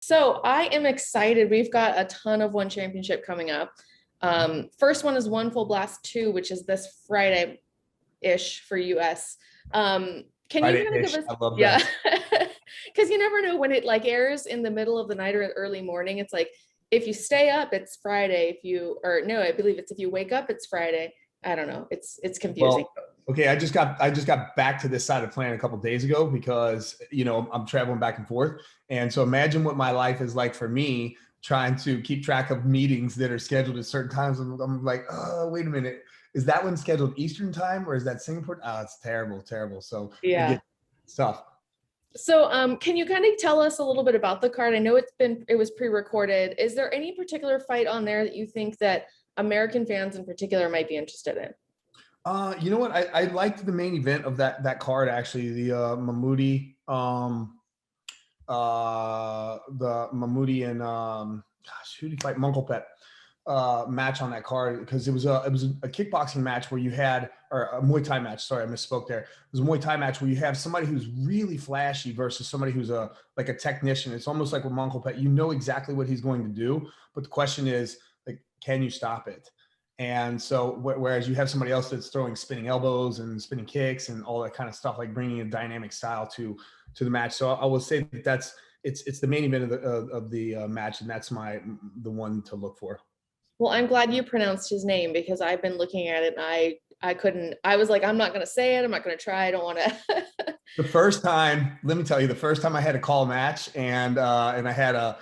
So I am excited. We've got a ton of one championship coming up. First one is One Full Blast 2, which is this Friday-ish for US. Can you kind of give Friday-ish. us, I love yeah, that. because you never know when it like airs in the middle of the night or early morning. It's like if you stay up, it's Friday. If you or no, I believe it's if you wake up, it's Friday. I don't know. It's confusing. Well, okay, I just got back to this side of the planet a couple of days ago because I'm traveling back and forth. And so imagine what my life is like for me trying to keep track of meetings that are scheduled at certain times. I'm like, oh, wait a minute. Is that one scheduled Eastern time or is that Singapore? Oh, it's terrible, terrible. So I Yeah. get stuff. So, can you kind of tell us a little bit about the card? I know it was pre-recorded. Is there any particular fight on there that you think that American fans in particular might be interested in? You know what? I liked the main event of that card actually, the Mahmoudi and gosh, who did he fight? Munklepet match on that card because it was a kickboxing match where you had or a Muay Thai match. Sorry, I misspoke there. It was a Muay Thai match where you have somebody who's really flashy versus somebody who's like a technician. It's almost like with Munklepet, you know exactly what he's going to do, but the question is like, can you stop it? And so, whereas you have somebody else that's throwing spinning elbows and spinning kicks and all that kind of stuff, like bringing a dynamic style to the match. So I will say that it's the main event of the match, and that's the one to look for. Well, I'm glad you pronounced his name because I've been looking at it and I couldn't. I was like, I'm not going to say it. I'm not going to try. I don't want to. The first time, let me tell you, the first time I had to call a match and I had a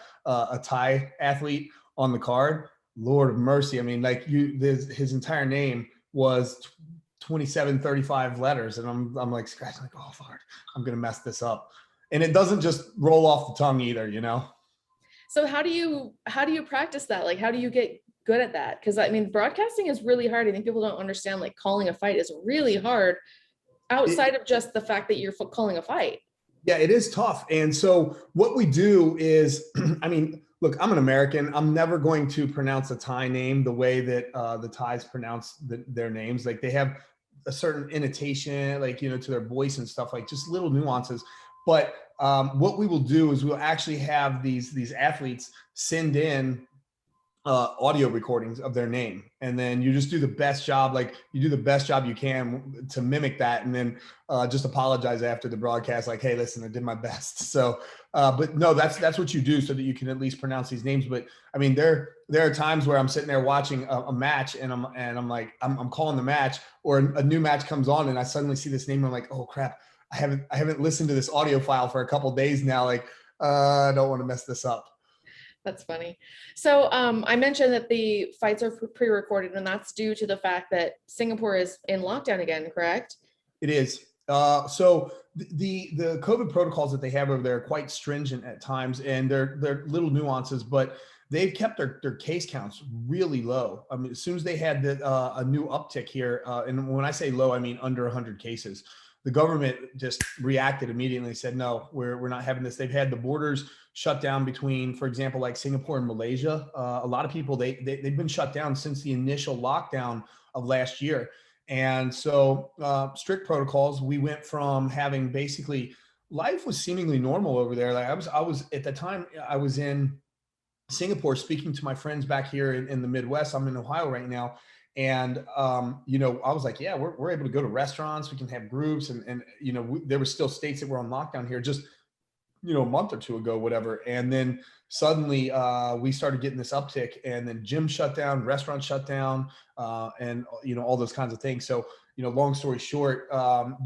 Thai athlete on the card. Lord of mercy. I mean, like his entire name was 27, 35 letters. And I'm like scratching like, oh Lord, I'm going to mess this up. And it doesn't just roll off the tongue either, you know? So how do you practice that? Like, how do you get good at that? Because I mean, broadcasting is really hard. I think people don't understand like calling a fight is really hard outside It, of just the fact that you're calling a fight. Yeah, it is tough. And so what we do is, I mean, look, I'm an American. I'm never going to pronounce a Thai name the way that the Thais pronounce their names. Like they have a certain intonation, like, to their voice and stuff, like just little nuances. But what we will do is we'll actually have these athletes send in audio recordings of their name, and then you just do the best job, like you do the best job you can to mimic that, and then just apologize after the broadcast, like, hey, listen, I did my best. So but no, that's what you do so that you can at least pronounce these names. But I mean, there are times where I'm sitting there watching a match and I'm like, I'm calling the match, or a new match comes on and I suddenly see this name and I'm like, oh crap, I haven't listened to this audio file for a couple days now, like I don't want to mess this up. That's funny. So I mentioned that the fights are pre-recorded, and that's due to the fact that Singapore is in lockdown again, correct? It is. So the COVID protocols that they have over there are quite stringent at times, and they're little nuances, but they've kept their case counts really low. I mean, as soon as they had a new uptick here, and when I say low, I mean under 100 cases, the government just reacted immediately and said, no, we're not having this. They've had the borders shut down between, for example, like Singapore and Malaysia. A lot of people, they've been shut down since the initial lockdown of last year. And so strict protocols, we went from having basically life was seemingly normal over there. Like I was at the time I was in Singapore speaking to my friends back here in the Midwest. I'm in Ohio right now. And, I was like, yeah, we're able to go to restaurants. We can have groups. And there were still states that were on lockdown here just, a month or two ago, whatever. And then suddenly we started getting this uptick, and then gym shut down, restaurants shut down, and all those kinds of things. So, long story short,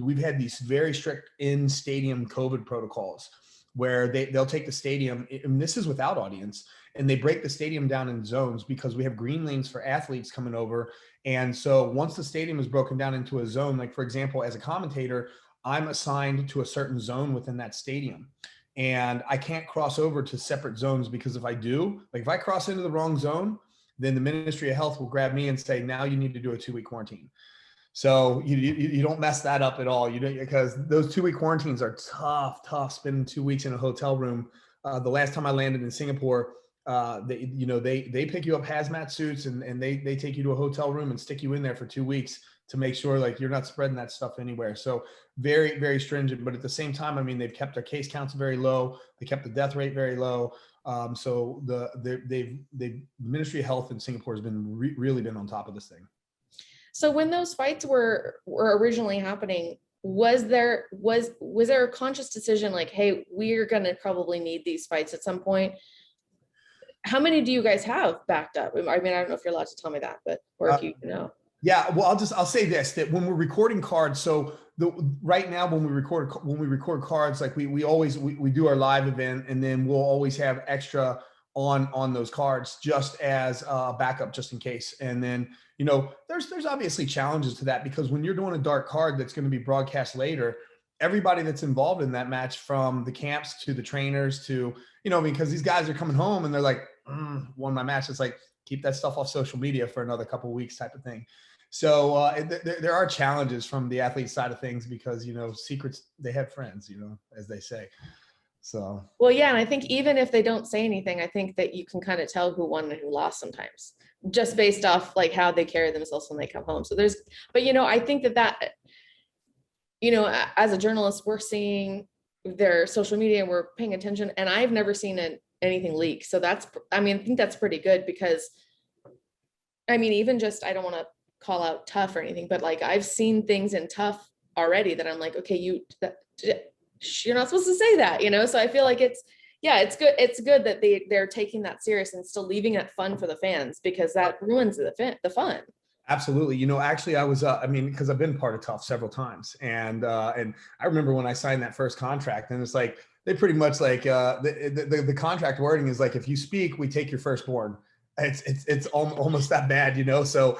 we've had these very strict in stadium COVID protocols where they'll take the stadium, and this is without audience, and they break the stadium down in zones because we have green lanes for athletes coming over. And so once the stadium is broken down into a zone, like for example, as a commentator, I'm assigned to a certain zone within that stadium, and I can't cross over to separate zones, because if I do, like if I cross into the wrong zone, then the Ministry of Health will grab me and say, now you need to do a 2-week quarantine. So you don't mess that up at all. You don't, because those 2-week quarantines are tough. Spending 2 weeks in a hotel room. The last time I landed in Singapore, they pick you up hazmat suits, and they take you to a hotel room and stick you in there for 2 weeks to make sure like you're not spreading that stuff anywhere. So very, very stringent. But at the same time, I mean, they've kept their case counts very low. They kept the death rate very low. So the Ministry of Health in Singapore has been really been on top of this thing. So when those fights were originally happening, was there a conscious decision like, hey, we're going to probably need these fights at some point? How many do you guys have backed up? I mean, I don't know if you're allowed to tell me that, but or if you know. Yeah, well, I'll say this, that when we're recording cards, so right now when we record cards, like we always do our live event, and then we'll always have extra on those cards just as a backup, just in case. And then, you know, there's obviously challenges to that, because when you're doing a dark card that's going to be broadcast later, everybody that's involved in that match, from the camps to the trainers to, you know, because these guys are coming home and they're like, won my match. It's like, keep that stuff off social media for another couple of weeks type of thing. So there are challenges from the athlete side of things, because, you know, secrets, they have friends, you know, as they say. So. Well, yeah. And I think even if they don't say anything, I think that you can kind of tell who won and who lost sometimes, just based off like how they carry themselves when they come home. So but, you know, I think that, you know, as a journalist, we're seeing their social media and we're paying attention, and I've never seen anything leak. So I think that's pretty good, because I mean, even just, I don't want to call out Tough or anything, but like I've seen things in Tough already that I'm like, okay, you're not supposed to say that, you know? So I feel like it's good. It's good that they're taking that serious and still leaving it fun for the fans, because that ruins the fun. Absolutely. You know, actually I was, I mean, because I've been part of Tough several times, and I remember when I signed that first contract, and it's like, they pretty much like, the contract wording is like, if you speak, we take your firstborn. It's almost that bad, you know? So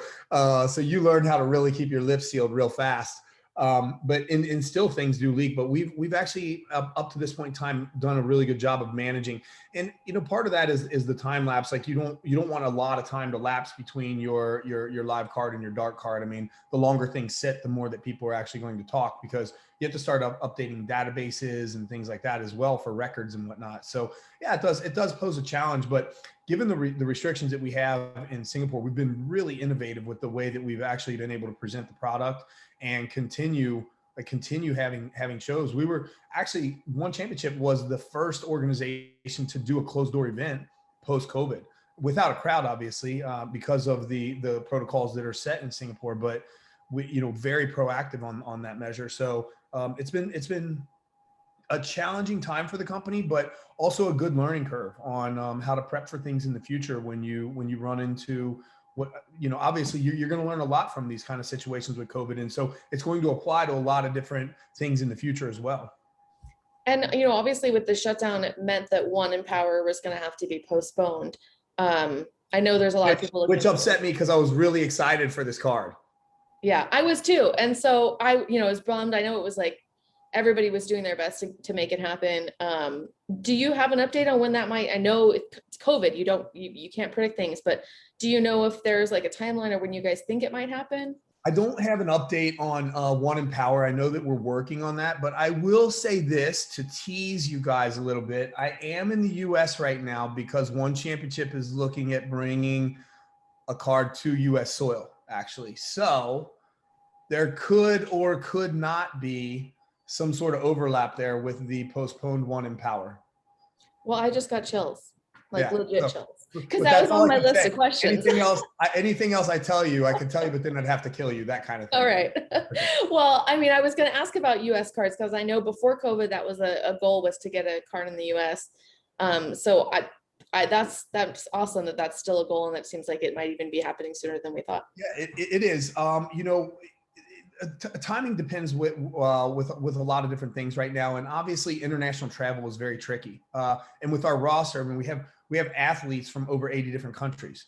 you learn how to really keep your lips sealed real fast. But in still things do leak, but we've actually up to this point in time done a really good job of managing. And, you know, part of that is the time lapse. Like you don't want a lot of time to lapse between your live card and your dark card. I mean, the longer things sit, the more that people are actually going to talk, because you have to start updating databases and things like that as well for records and whatnot. So yeah, it does pose a challenge, but given the restrictions that we have in Singapore, we've been really innovative with the way that we've actually been able to present the product and continue having shows. We were actually, One Championship was the first organization to do a closed door event post COVID, without a crowd, obviously, because of the protocols that are set in Singapore, but we, you know, very proactive on that measure. So it's been a challenging time for the company, but also a good learning curve on how to prep for things in the future when you run into what, you know, obviously you're going to learn a lot from these kind of situations with COVID. And so it's going to apply to a lot of different things in the future as well. And, you know, obviously with the shutdown, it meant that One Empower was going to have to be postponed. I know there's a lot of people which upset me, because I was really excited for this card. Yeah, I was too. And so I, you know, was bummed. I know it was like everybody was doing their best to make it happen. Do you have an update on when that might? I know it's COVID. You can't predict things, but do you know if there's like a timeline or when you guys think it might happen? I don't have an update on One Empower. I know that we're working on that, but I will say this to tease you guys a little bit. I am in the US right now because One Championship is looking at bringing a card to US soil, actually. So there could or could not be some sort of overlap there with the postponed One Empower. Well, I just got chills, like legit chills. Because But that was on my list of questions. Anything else I tell you, I could tell you, but then I'd have to kill you, that kind of thing. All right. Well, I mean, I was going to ask about US cards, because I know before COVID, that was a goal, was to get a card in the US. So that's awesome that that's still a goal, and that seems like it might even be happening sooner than we thought. Yeah, it is. You know, timing depends with a lot of different things right now, and obviously international travel is very tricky. And with our roster, I mean, we have athletes from over 80 different countries.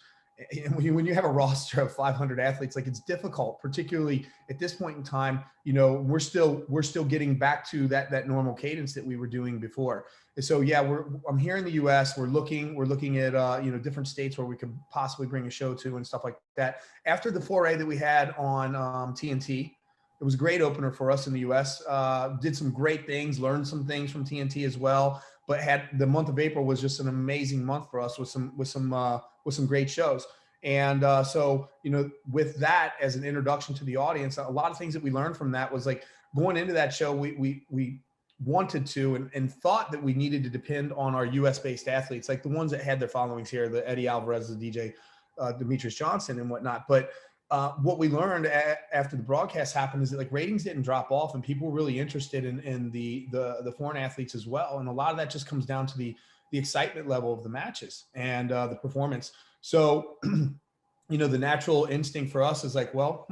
And when you have a roster of 500 athletes, like, it's difficult, particularly at this point in time. You know, we're still getting back to that normal cadence that we were doing before. And so yeah, I'm here in the US. We're looking at you know, different states where we could possibly bring a show to and stuff like that. After the foray that we had on TNT, it was a great opener for us in the US. Did some great things, learned some things from TNT as well. But the month of April was just an amazing month for us with some great shows. And so, with that as an introduction to the audience, a lot of things that we learned from that was like going into that show, we wanted to and thought that we needed to depend on our US based athletes, like the ones that had their followings here, the Eddie Alvarez, the DJ, Demetrius Johnson and whatnot. But what we learned after the broadcast happened is that like ratings didn't drop off and people were really interested in the foreign athletes as well. And a lot of that just comes down to the excitement level of the matches and the performance. So, the natural instinct for us is like, well,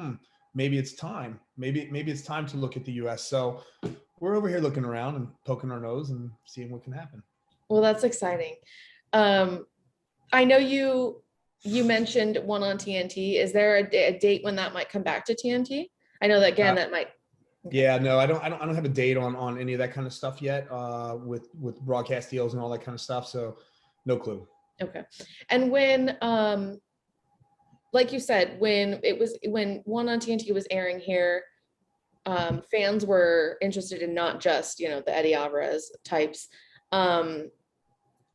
maybe it's time. Maybe it's time to look at the US. So we're over here looking around and poking our nose and seeing what can happen. Well, that's exciting. I know you mentioned one on TNT. Is there a date when that might come back to TNT? I know that again, that might. Yeah, no, I don't have a date on any of that kind of stuff yet, with broadcast deals and all that kind of stuff. So no clue. Okay. And when, like you said, when one on TNT was airing here, fans were interested in not just, the Eddie Alvarez types. But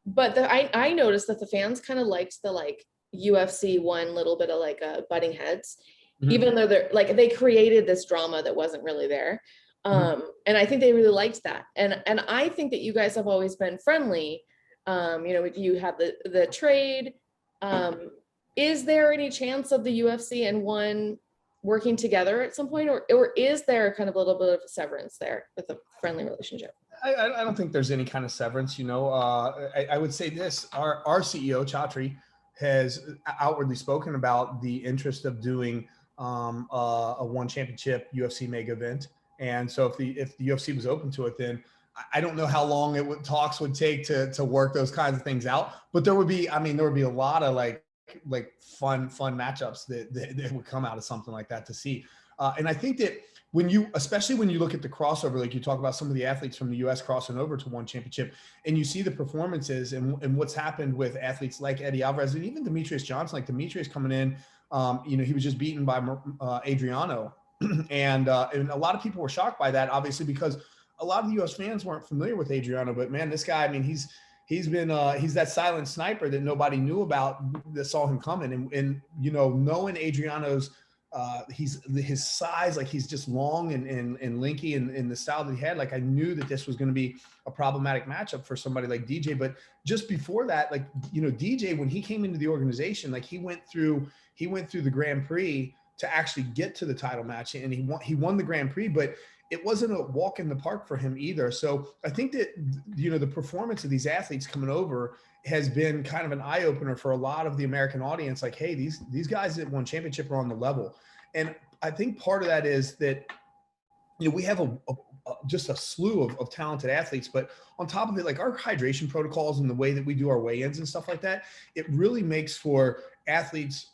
I noticed that the fans kind of liked the like UFC one little bit of like butting heads, even though they're like, they created this drama that wasn't really there. And I think they really liked that. And I think that you guys have always been friendly. You have the trade. Is there any chance of the UFC and one working together at some point, or is there kind of a little bit of a severance there with a friendly relationship? I don't think there's any kind of severance. I would say this: our CEO Chatri has outwardly spoken about the interest of doing a one championship UFC mega event, and so if the UFC was open to it, then I don't know how long talks would take to work those kinds of things out. But there would be a lot of like fun matchups that would come out of something like that to see. And I think that especially when you look at the crossover, like you talk about some of the athletes from the US crossing over to one championship, and you see the performances and what's happened with athletes like Eddie Alvarez and even Demetrius Johnson, like Demetrius coming in, he was just beaten by Adriano. and a lot of people were shocked by that, obviously, because a lot of the US fans weren't familiar with Adriano, but man, this guy, I mean, he's that silent sniper that nobody knew about, that saw him coming. And knowing Adriano's, his size, like he's just long and linky and the style that he had, like I knew that this was going to be a problematic matchup for somebody like DJ. But just before that, like, DJ, when he came into the organization, like he went through the Grand Prix to actually get to the title match, and he won the Grand Prix, but it wasn't a walk in the park for him either. So I think that, the performance of these athletes coming over has been kind of an eye opener for a lot of the American audience. Like, hey, these guys that won championship are on the level. And I think part of that is that, we have just a slew of talented athletes, but on top of it, like our hydration protocols and the way that we do our weigh-ins and stuff like that, it really makes for athletes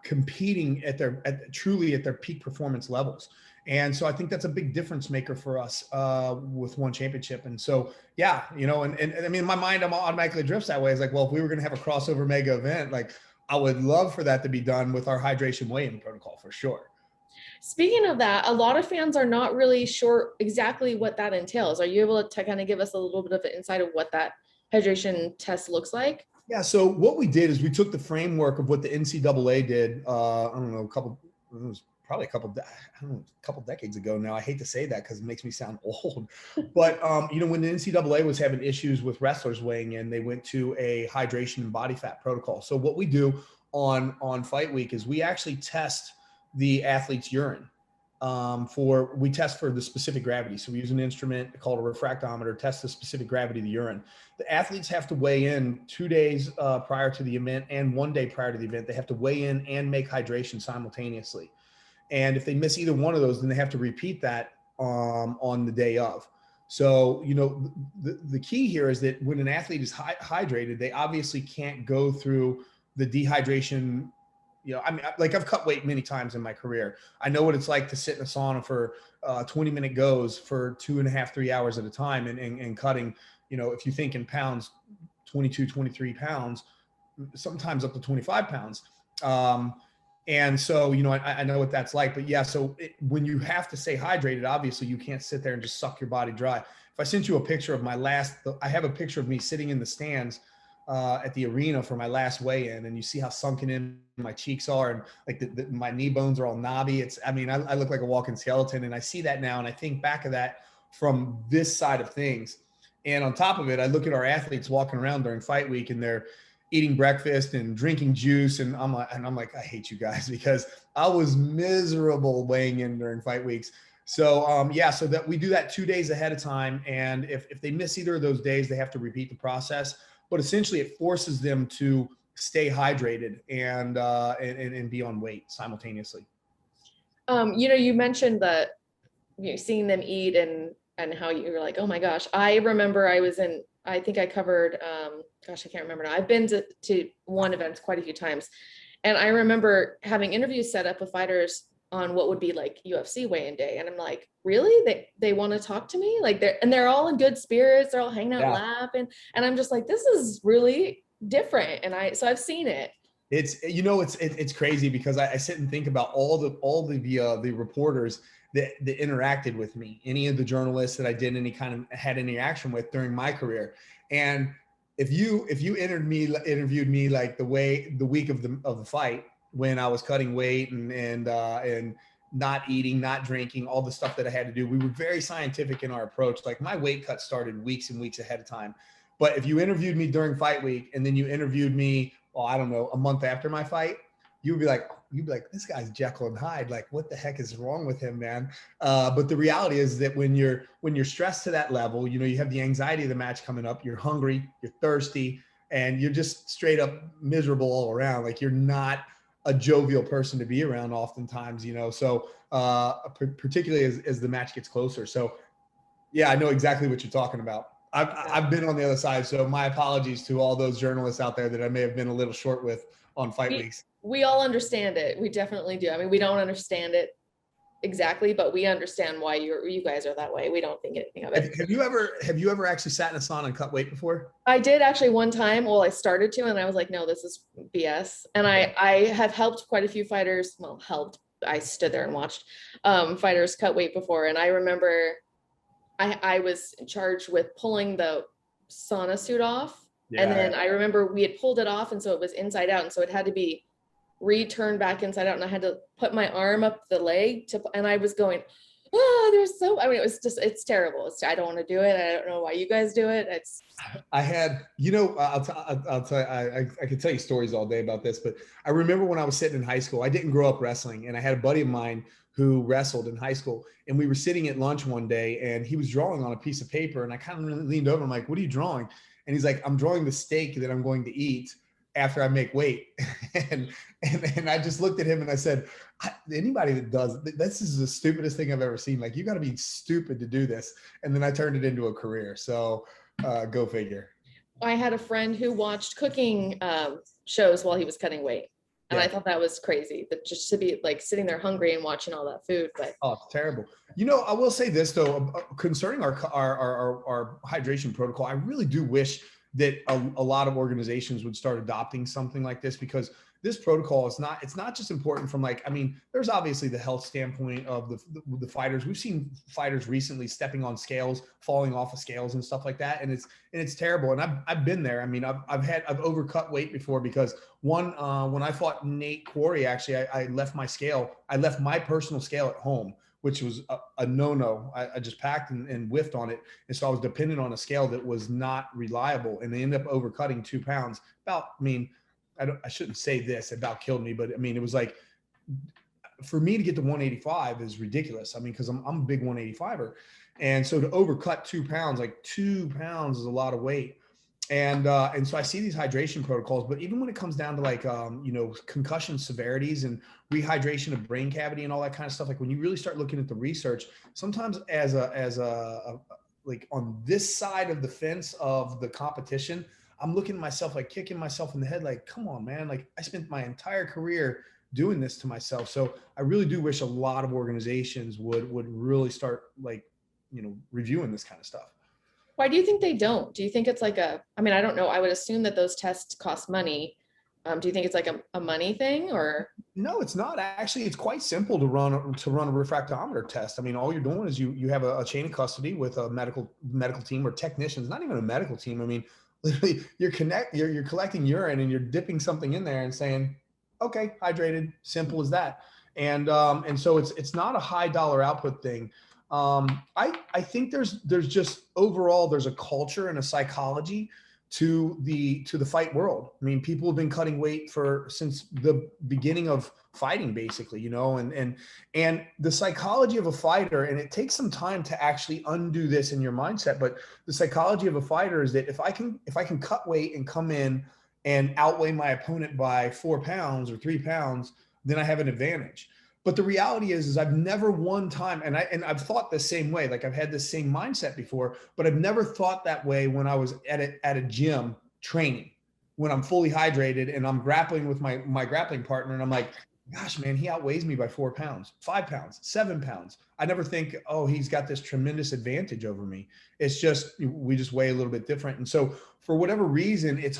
competing truly at their peak performance levels. And so I think that's a big difference maker for us with one championship. And so, yeah, and I mean, in my mind, I'm automatically drifts that way. It's like, well, if we were going to have a crossover mega event, like I would love for that to be done with our hydration weigh-in protocol for sure. Speaking of that, a lot of fans are not really sure exactly what that entails. Are you able to kind of give us a little bit of an insight of what that hydration test looks like? Yeah. So what we did is we took the framework of what the NCAA did. I don't know, it was probably a couple decades ago now. I hate to say that because it makes me sound old, but when the NCAA was having issues with wrestlers weighing in, they went to a hydration and body fat protocol. So what we do on fight week is we actually test the athlete's urine. We test for the specific gravity. So we use an instrument called a refractometer, test the specific gravity of the urine. The athletes have to weigh in 2 days prior to the event and 1 day prior to the event. They have to weigh in and make hydration simultaneously. And if they miss either one of those, then they have to repeat that on the day of. So, the key here is that when an athlete is hydrated, they obviously can't go through the dehydration. I mean, like I've cut weight many times in my career. I know what it's like to sit in a sauna for 20-minute goes for 2.5, 3 hours at a time and cutting, if you think in pounds, 22, 23 pounds, sometimes up to 25 pounds. And so, I know what that's like, but yeah, so when you have to stay hydrated, obviously you can't sit there and just suck your body dry. If I sent you a picture of I have a picture of me sitting in the stands at the arena for my last weigh-in, and you see how sunken in my cheeks are, and like my knee bones are all knobby. I look like a walking skeleton, and I see that now, and I think back of that from this side of things. And on top of it, I look at our athletes walking around during fight week, and they're eating breakfast and drinking juice, and I'm like, I hate you guys, because I was miserable weighing in during fight weeks. So so that we do that 2 days ahead of time, and if they miss either of those days, they have to repeat the process. But essentially, it forces them to stay hydrated and be on weight simultaneously. You mentioned that seeing them eat and how you were like, oh my gosh. I remember I think I covered I can't remember now. I've been to one event quite a few times, and I remember having interviews set up with fighters on what would be like UFC weigh-in day, and I'm like, really? They want to talk to me? Like they're all in good spirits, they're all hanging out, laughing, and I'm just like, this is really different. And I've seen it. It's crazy, because I sit and think about all the reporters that interacted with me, any of the journalists that I did had any action with during my career. And if you interviewed me like the week of the fight, when I was cutting weight and not eating, not drinking, all the stuff that I had to do, we were very scientific in our approach. Like, my weight cut started weeks and weeks ahead of time. But if you interviewed me during fight week, and then you interviewed me, I don't know, a month after my fight, you'd be like, this guy's Jekyll and Hyde. Like, what the heck is wrong with him, man? But the reality is that when you're stressed to that level, you have the anxiety of the match coming up, you're hungry, you're thirsty, and you're just straight up miserable all around. Like, you're not a jovial person to be around oftentimes, so particularly as the match gets closer. So yeah, I know exactly what you're talking about. I've been on the other side. So my apologies to all those journalists out there that I may have been a little short with on fight weeks. We all understand it. We definitely do. I mean, we don't understand it exactly, but we understand why you guys are that way. We don't think anything of it. Have you ever actually sat in a sauna and cut weight before? I did actually one time. Well, I started to, and I was like, no, this is BS. And I have helped quite a few fighters. Well, I stood there and watched fighters cut weight before. And I remember I was charged with pulling the sauna suit off. Yeah. And then I remember we had pulled it off, and so it was inside out. And so it had to be returned back inside out, and I had to put my arm up the leg and I was going, it's terrible. I don't want to do it. I don't know why you guys do it. I'll tell you, I could tell you stories all day about this, but I remember when I was sitting in high school, I didn't grow up wrestling, and I had a buddy of mine who wrestled in high school, and we were sitting at lunch one day, and he was drawing on a piece of paper, and I kind of leaned over. I'm like, what are you drawing? And he's like, I'm drawing the steak that I'm going to eat after I make weight. and I just looked at him and I said, anybody that does this is the stupidest thing I've ever seen. Like, you got to be stupid to do this. And then I turned it into a career. So go figure. I had a friend who watched cooking shows while he was cutting weight. And I thought that was crazy, that just to be like sitting there hungry and watching all that food. But it's terrible. I will say this though, concerning our hydration protocol, I really do wish that a lot of organizations would start adopting something like this, because this protocol it's not just important from there's obviously the health standpoint of the fighters. We've seen fighters recently stepping on scales, falling off of scales and stuff like that. And it's terrible. And I've been there. I mean, I've overcut weight before, because when I fought Nate Quarry, actually, I left my personal scale at home, which was a no-no. I just packed and whiffed on it. And so I was dependent on a scale that was not reliable, and they ended up overcutting 2 pounds. I shouldn't say this, it about killed me, but it was like, for me to get to 185 is ridiculous. Because I'm a big 185er. And so to overcut 2 pounds, like 2 pounds is a lot of weight. And so I see these hydration protocols, but even when it comes down to concussion severities and rehydration of brain cavity and all that kind of stuff, like when you really start looking at the research, sometimes as a on this side of the fence of the competition, I'm looking at myself, like kicking myself in the head, like, come on, man. Like, I spent my entire career doing this to myself. So I really do wish a lot of organizations would really start reviewing this kind of stuff. Why do you think they don't? Do you think it's like I don't know. I would assume that those tests cost money. Do you think it's like a money thing, or? No, it's not. Actually, it's quite simple to run a refractometer test. All you're doing is you have a chain of custody with a medical team or technicians, not even a medical team. literally you're collecting urine and you're dipping something in there and saying, okay, hydrated, simple as that. And so it's not a high dollar output thing. I think there's just overall there's a culture and a psychology to the fight world. I mean, people have been cutting weight since the beginning of fighting, basically, you know, and the psychology of a fighter, and it takes some time to actually undo this in your mindset, but the psychology of a fighter is that if I can cut weight and come in and outweigh my opponent by 4 pounds or 3 pounds, then I have an advantage. But the reality is I've never one time, and I've thought the same way. Like I've had the same mindset before, but I've never thought that way when I was at a gym training, when I'm fully hydrated and I'm grappling with my grappling partner, and I'm like, gosh, man, he outweighs me by 4 pounds, 5 pounds, 7 pounds. I never think, oh, he's got this tremendous advantage over me. It's just, we just weigh a little bit different. And so for whatever reason, it's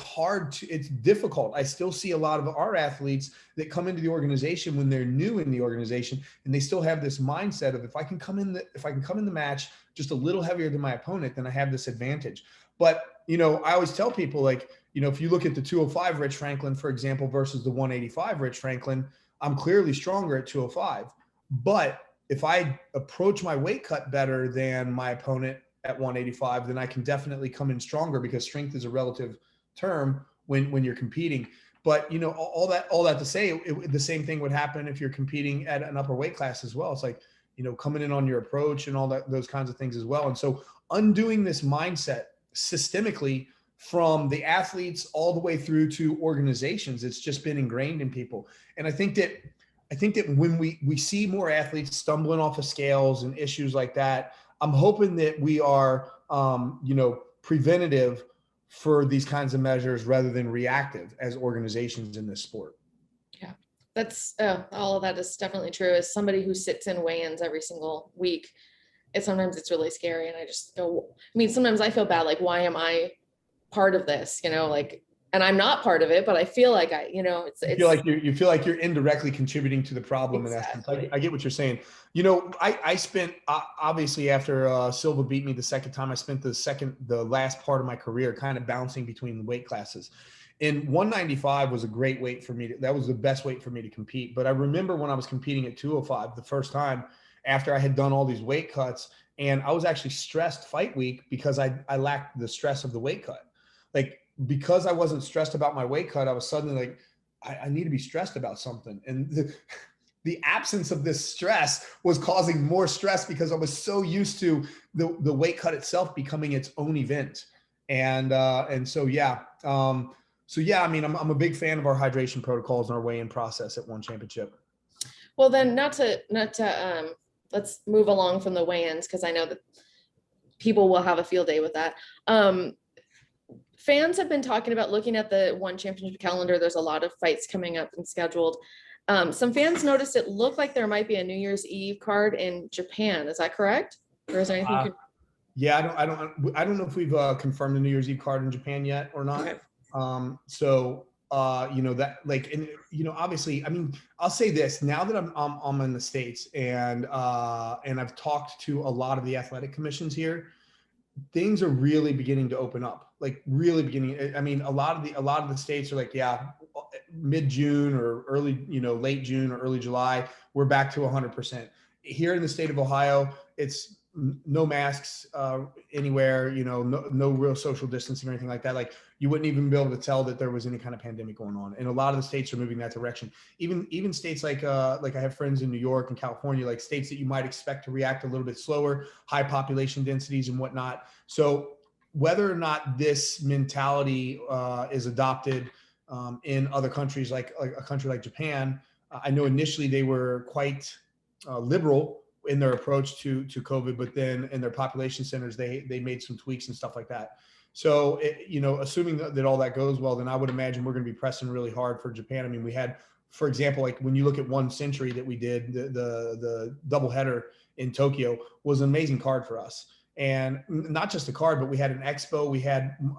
difficult. I still see a lot of our athletes that come into the organization when they're new in the organization, and they still have this mindset of if I can come in the match just a little heavier than my opponent, then I have this advantage. But, you know, I always tell people, like, you know, if you look at the 205 Rich Franklin, for example, versus the 185 Rich Franklin, I'm clearly stronger at 205. But if I approach my weight cut better than my opponent at 185, then I can definitely come in stronger, because strength is a relative term when you're competing. But, you know, all that to say, the same thing would happen if you're competing at an upper weight class as well. It's like, you know, coming in on your approach and all that, those kinds of things as well. And so undoing this mindset systemically from the athletes all the way through to organizations, it's just been ingrained in people. And I think that when we see more athletes stumbling off of scales and issues like that, I'm hoping that we are, you know, preventative for these kinds of measures rather than reactive as organizations in this sport. Yeah, that's all of that is definitely true. As somebody who sits in weigh-ins every single week, sometimes it's really scary. And I just go, I mean, sometimes I feel bad, like, why am I part of this, you know, like, and I'm not part of it, but I feel like you feel like you're indirectly contributing to the problem. Exactly. In essence, I get what you're saying. You know, I spent obviously after Silva beat me the second time, I spent the last part of my career kind of bouncing between the weight classes. And 195 was a great weight for me. That was the best weight for me to compete. But I remember when I was competing at 205 the first time, after I had done all these weight cuts, and I was actually stressed fight week because I lacked the stress of the weight cut. Like, because I wasn't stressed about my weight cut, I was suddenly like, I need to be stressed about something. And the absence of this stress was causing more stress because I was so used to the weight cut itself becoming its own event. And so, yeah. So yeah, I mean, I'm a big fan of our hydration protocols and our weigh-in process at One Championship. Well, then not to let's move along from the weigh-ins, because I know that people will have a field day with that. Fans have been talking about looking at the One Championship calendar. There's a lot of fights coming up and scheduled. Some fans noticed it looked like there might be a New Year's Eve card in Japan. Is that correct? Or is there anything? Yeah, I don't know if we've confirmed the New Year's Eve card in Japan yet or not. Okay. You know, that, like, and, you know, obviously, I mean, I'll say this now that I'm in the States, and I've talked to a lot of the athletic commissions here. Things are really beginning to open up, like really beginning. I mean, a lot of the states are like, yeah, mid-June or early, you know, late June or early July, we're back to 100%. Here in the state of Ohio, it's no masks anywhere, you know, no real social distancing or anything like that. Like, you wouldn't even be able to tell that there was any kind of pandemic going on. And a lot of the states are moving that direction. Even states like I have friends in New York and California, like states that you might expect to react a little bit slower, high population densities and whatnot. So whether or not this mentality is adopted in other countries, like a country like Japan, I know initially they were quite liberal in their approach to COVID, but then in their population centers, they made some tweaks and stuff like that. So, you know, assuming that all that goes well, then I would imagine we're going to be pressing really hard for Japan. I mean, we had, for example, like when you look at 1 Century that we did, the doubleheader in Tokyo was an amazing card for us. And not just a card, but we had an expo.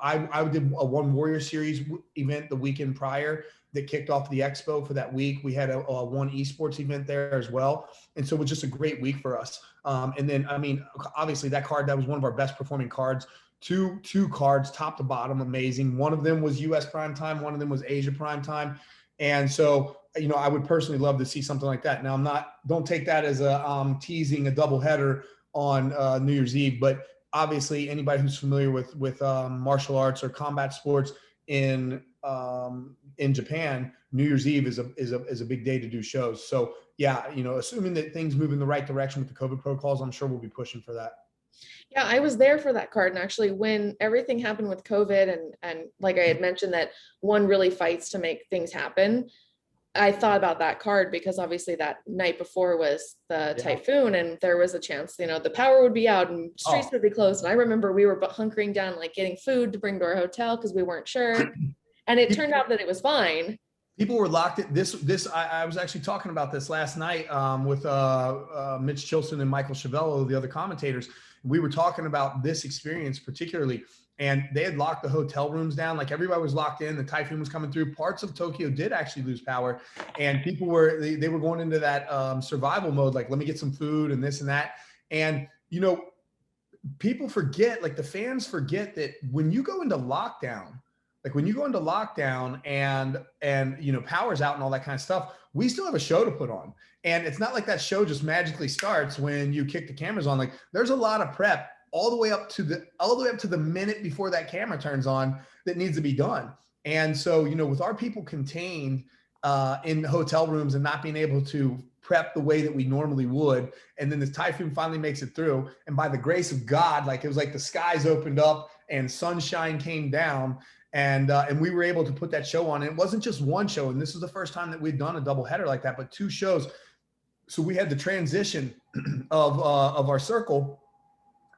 I did a One Warrior Series event the weekend prior that kicked off the expo for that week. We had a One Esports event there as well. And so it was just a great week for us. And then, I mean, obviously that card, that was one of our best performing cards two cards, top to bottom, amazing. One of them was US prime time, one of them was Asia prime time. And so, you know, I would personally love to see something like that. Now, don't take that as a teasing a doubleheader on New Year's Eve, but obviously anybody who's familiar with martial arts or combat sports in Japan, New Year's Eve is a big day to do shows. So yeah, you know, assuming that things move in the right direction with the COVID protocols, I'm sure we'll be pushing for that. Yeah, I was there for that card. And actually when everything happened with COVID and like I had mentioned that one really fights to make things happen, I thought about that card because obviously that night before was the typhoon and there was a chance, you know, the power would be out and streets would be closed. And I remember we were hunkering down, like getting food to bring to our hotel because we weren't sure. And it turned out that it was fine. People were locked in I was actually talking about this last night with Mitch Chilson and Michael Chavello, the other commentators. We were talking about this experience particularly, and they had locked the hotel rooms down. Like everybody was locked in. The typhoon was coming through. Parts of Tokyo did actually lose power, and people were they were going into that survival mode. Like, let me get some food and this and that. And you know, people forget, like the fans forget that when you go into lockdown, and you know, power's out and all that kind of stuff, we still have a show to put on. And it's not like that show just magically starts when you kick the cameras on. Like there's a lot of prep all the way up to the minute before that camera turns on that needs to be done. And so, you know, with our people contained in hotel rooms and not being able to prep the way that we normally would, and then this typhoon finally makes it through, and by the grace of God, like it was like the skies opened up and sunshine came down, and we were able to put that show on. And it wasn't just one show, and this is the first time that we'd done a doubleheader like that, but two shows. So we had the transition of our circle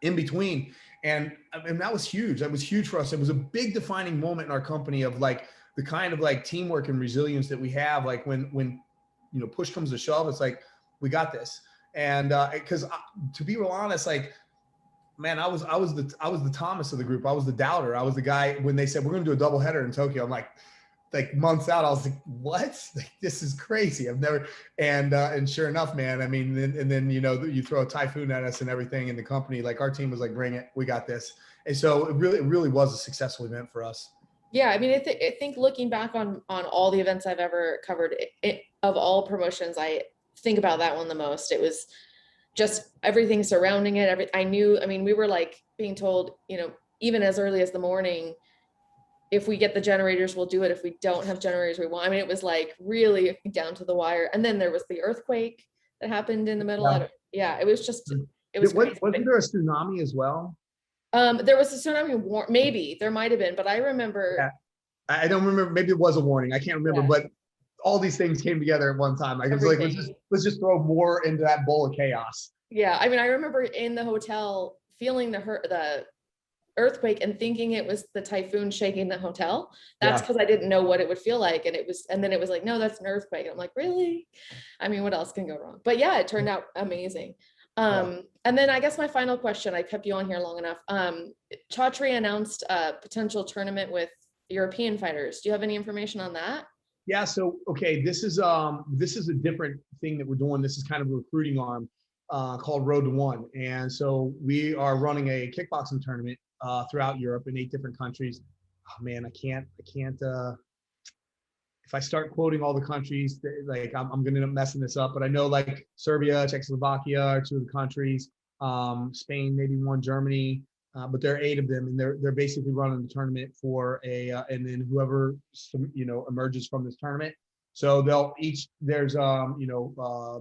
in between, and that was huge. That was huge for us. It was a big defining moment in our company of like the kind of like teamwork and resilience that we have. Like when you know, push comes to shove, it's like, we got this. And because to be real honest, like, man, I was the Thomas of the group. I was the doubter. I was the guy when they said we're going to do a doubleheader in Tokyo. I'm like months out, I was like, what? Like, this is crazy. I've never, and sure enough, man, I mean, and then, you know, you throw a typhoon at us and everything in the company, like our team was like, bring it, we got this. And so it really was a successful event for us. Yeah, I mean, I think looking back on all the events I've ever covered, of all promotions, I think about that one the most. It was just everything surrounding it. I mean, we were like being told, you know, even as early as the morning, if we get the generators, we'll do it. If we don't have generators, we won't. I mean, it was like really down to the wire. And then there was the earthquake that happened in the middle. Yeah, it was just, it was crazy. Wasn't there a tsunami as well? There was a tsunami maybe there might've been, but I remember. Yeah. I don't remember. Maybe it was a warning. I can't remember, but all these things came together at one time. Like, it was like, let's just throw more into that bowl of chaos. Yeah. I mean, I remember in the hotel feeling the earthquake and thinking it was the typhoon shaking the hotel. That's because I didn't know what it would feel like. And then it was like, no, that's an earthquake. And I'm like, really? I mean, what else can go wrong? But yeah, it turned out amazing. And then I guess my final question, I kept you on here long enough. Chaudhry announced a potential tournament with European fighters. Do you have any information on that? Yeah. So, okay, this is a different thing that we're doing. This is kind of a recruiting arm called Road to One. And so we are running a kickboxing tournament throughout Europe in 8 different countries. Oh man, I can't, if I start quoting all the countries, like I'm going to end up messing this up, but I know like Serbia, Czechoslovakia are 2 of the countries, Spain, maybe 1, Germany, but there are 8 of them, and they're basically running the tournament for and then whoever, you know, emerges from this tournament. So there's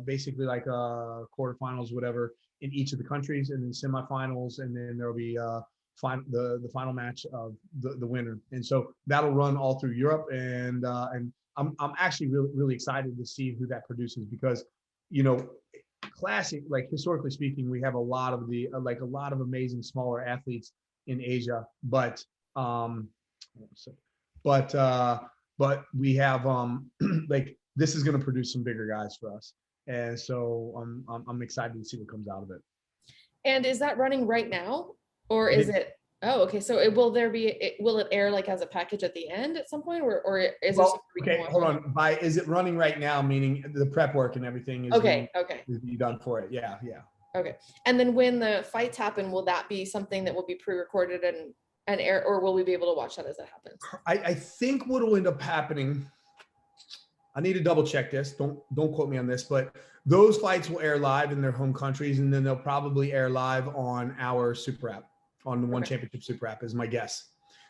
basically like quarterfinals, whatever, in each of the countries, and then semifinals, and then there'll be the final match of the winner. And so that'll run all through Europe, and I'm actually really excited to see who that produces, because, you know, classic, like historically speaking, we have a lot of amazing smaller athletes in Asia, but we have like, this is going to produce some bigger guys for us, and so I'm excited to see what comes out of it. And is that running right now? Or is it? Oh, okay. So will it air like as a package at the end at some point, or is it? Okay, hold on. Is it running right now? Meaning the prep work and everything is okay. Is done for it. Yeah. Okay. And then when the fights happen, will that be something that will be pre-recorded and air, or will we be able to watch that as it happens? I think what will end up happening, I need to double check this. Don't quote me on this, but those fights will air live in their home countries, and then they'll probably air live on our super app, on the One Okay. Championship super app, is my guess.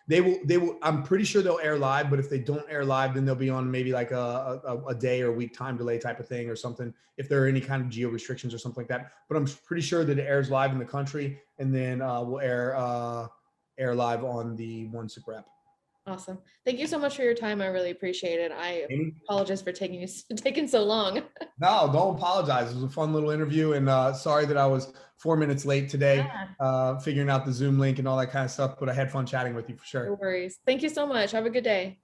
They will. I'm pretty sure they'll air live, but if they don't air live, then they'll be on maybe like a day or week time delay type of thing or something. If there are any kind of geo restrictions or something like that, but I'm pretty sure that it airs live in the country, and then we'll air live on the One Super app. Awesome. Thank you so much for your time. I really appreciate it. I Amy? apologize for taking so long. No, don't apologize. It was a fun little interview, and sorry that I was 4 minutes late today, figuring out the Zoom link and all that kind of stuff. But I had fun chatting with you for sure. No worries. Thank you so much. Have a good day.